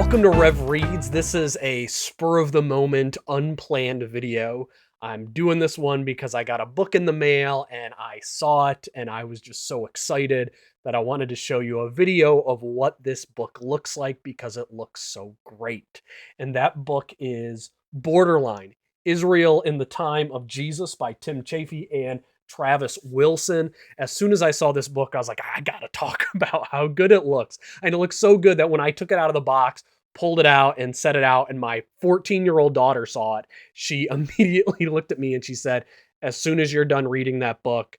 Welcome to Rev Reads. This is a spur-of-the-moment, unplanned video. I'm doing this one because I got a book in the mail and I saw it and I was just so excited that I wanted to show you a video of what this book looks like because it looks so great. And that book is Borderland, Israel in the Time of Jesus by Tim Chaffey and Travis Wilson. As soon as I saw this book, I was like, I gotta talk about how good it looks. And it looks so good that when I took it out of the box, pulled it out and set it out, and my 14-year-old daughter saw it, she immediately looked at me and she said, as soon as you're done reading that book,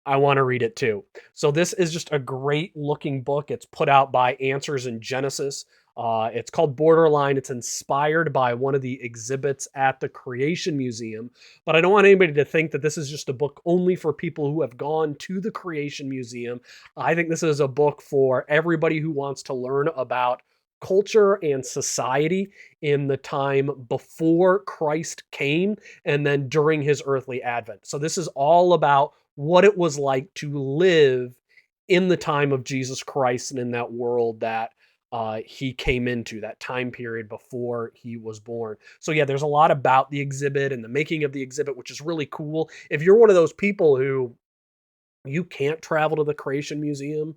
I want to read it too. So this is just a great looking book. It's put out by Answers in Genesis. It's called Borderline. It's inspired by one of the exhibits at the Creation Museum. But I don't want anybody to think that this is just a book only for people who have gone to the Creation Museum. I think this is a book for everybody who wants to learn about culture and society in the time before Christ came and then during his earthly advent. So this is all about what it was like to live in the time of Jesus Christ and in that world that he came into, that time period before he was born. So yeah, there's a lot about the exhibit and the making of the exhibit, which is really cool. If you're one of those people who you can't travel to the Creation Museum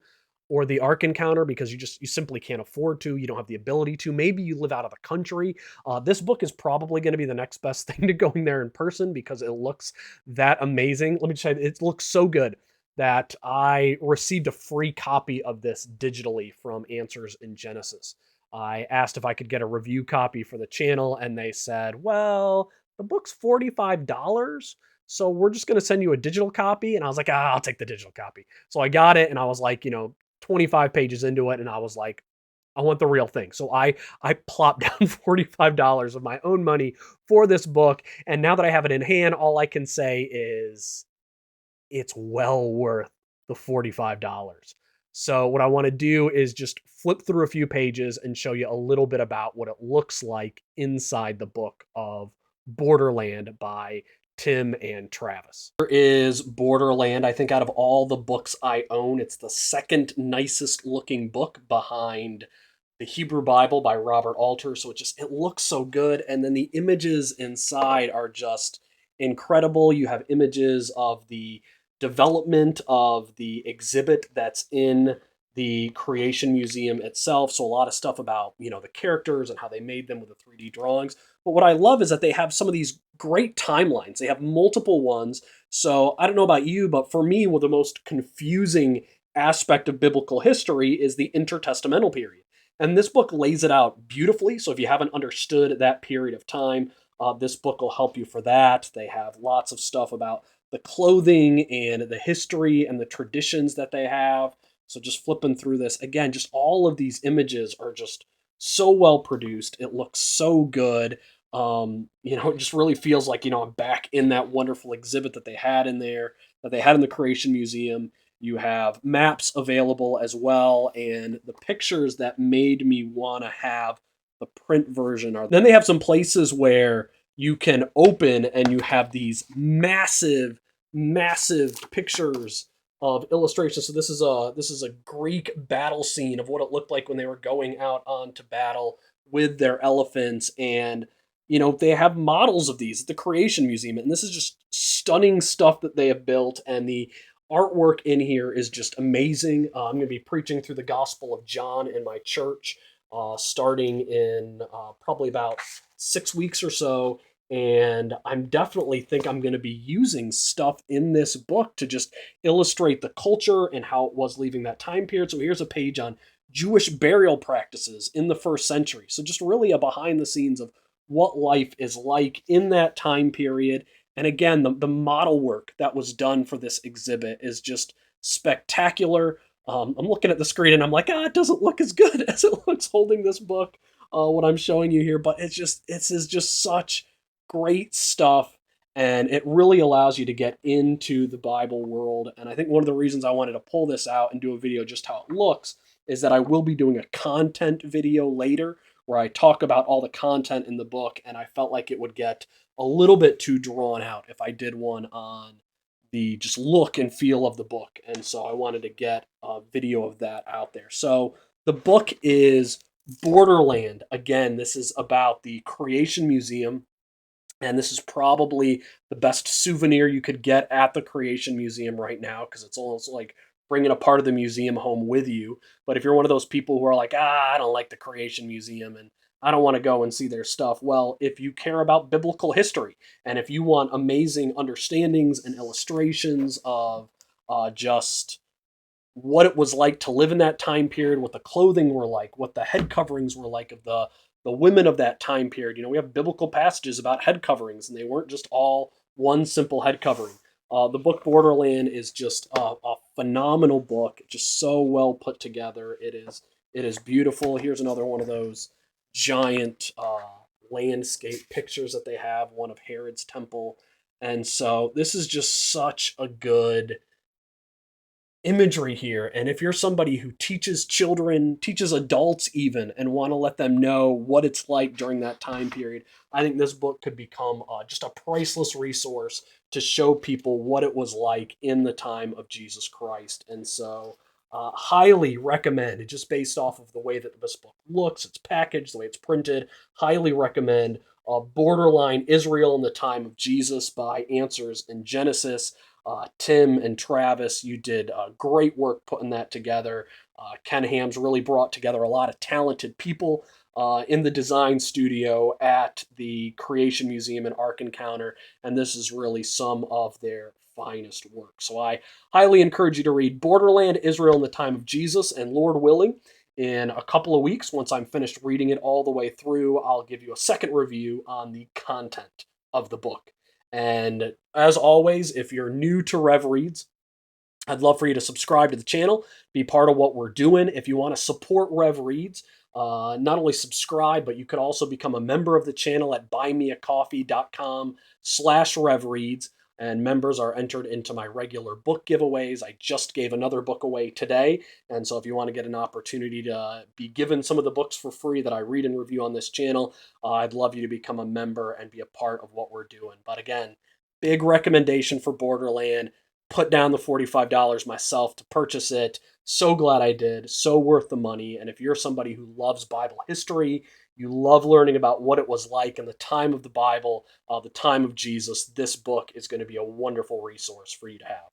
or the Ark Encounter because you simply can't afford to, you don't have the ability to, maybe you live out of the country, this book is probably going to be the next best thing to going there in person because it looks that amazing. Let me tell you, it looks so good that I received a free copy of this digitally from Answers in Genesis. I asked if I could get a review copy for the channel, and they said, well, the book's $45, so we're just going to send you a digital copy. And I was like, I'll take the digital copy. So I got it, and I was like, 25 pages into it, and I was like, I want the real thing. So I plopped down $45 of my own money for this book, and now that I have it in hand, all I can say is it's well worth the $45. So what I want to do is just flip through a few pages and show you a little bit about what it looks like inside the book of Borderland by Tim and Travis. Here is Borderland. I think out of all the books I own, it's the second nicest looking book behind the Hebrew Bible by Robert Alter. So it looks so good. And then the images inside are just incredible. You have images of the development of the exhibit that's in the Creation Museum itself. So a lot of stuff about, the characters and how they made them with the 3D drawings. But what I love is that they have some of these great timelines. They have multiple ones. So I don't know about you, but for me, the most confusing aspect of biblical history is the intertestamental period. And this book lays it out beautifully. So if you haven't understood that period of time, this book will help you for that. They have lots of stuff about the clothing and the history and the traditions that they have. So just flipping through this, again, just all of these images are just so well produced. It looks so good. It just really feels like, I'm back in that wonderful exhibit that they had in there, that they had in the Creation Museum. You have maps available as well, and the pictures that made me want to have the print version are. Then they have some places where you can open and you have these massive pictures of illustrations. So this is a Greek battle scene of what it looked like when they were going out onto battle with their elephants. And, they have models of these at the Creation Museum. And this is just stunning stuff that they have built. And the artwork in here is just amazing. I'm going to be preaching through the Gospel of John in my church, starting in probably about 6 weeks or so. And I'm definitely think I'm going to be using stuff in this book to just illustrate the culture and how it was leaving that time period. So here's a page on Jewish burial practices in the first century. So just really a behind the scenes of what life is like in that time period. And again, the model work that was done for this exhibit is just spectacular. I'm looking at the screen and I'm like, it doesn't look as good as it looks holding this book, what I'm showing you here. But it's just such great stuff, and it really allows you to get into the Bible world. And I think one of the reasons I wanted to pull this out and do a video just how it looks is that I will be doing a content video later where I talk about all the content in the book, and I felt like it would get a little bit too drawn out if I did one on the just look and feel of the book. And so I wanted to get a video of that out there. So the book is Borderland, again, this is about the Creation Museum, and this is probably the best souvenir you could get at the Creation Museum right now because it's almost like bringing a part of the museum home with you. But if you're one of those people who are like, I don't like the Creation Museum and I don't want to go and see their stuff, well, if you care about biblical history and if you want amazing understandings and illustrations of just what it was like to live in that time period, what the clothing were like, what the head coverings were like of the women of that time period. We have biblical passages about head coverings, and they weren't just all one simple head covering. The book Borderland is just a phenomenal book, just so well put together. It is beautiful. Here's another one of those giant landscape pictures that they have, one of Herod's temple, and so this is just such a good imagery here. And if you're somebody who teaches children, teaches adults even, and want to let them know what it's like during that time period, I think this book could become just a priceless resource to show people what it was like in the time of Jesus Christ. And so, highly recommend, just based off of the way that this book looks, it's packaged, the way it's printed, highly recommend Borderline Israel in the Time of Jesus by Answers in Genesis. Tim and Travis, you did great work putting that together. Ken Ham's really brought together a lot of talented people in the design studio at the Creation Museum and Ark Encounter, and this is really some of their finest work. So I highly encourage you to read Borderland, Israel in the Time of Jesus, and Lord willing, in a couple of weeks, once I'm finished reading it all the way through, I'll give you a second review on the content of the book. And as always, if you're new to Rev Reads, I'd love for you to subscribe to the channel, be part of what we're doing. If you want to support Rev Reads, not only subscribe, but you could also become a member of the channel at buymeacoffee.com/Rev Reads. And members are entered into my regular book giveaways. I just gave another book away today. And so if you want to get an opportunity to be given some of the books for free that I read and review on this channel, I'd love you to become a member and be a part of what we're doing. But again, big recommendation for Borderland. Put down the $45 myself to purchase it. So glad I did. So worth the money. And if you're somebody who loves Bible history, you love learning about what it was like in the time of the Bible, the time of Jesus, this book is going to be a wonderful resource for you to have.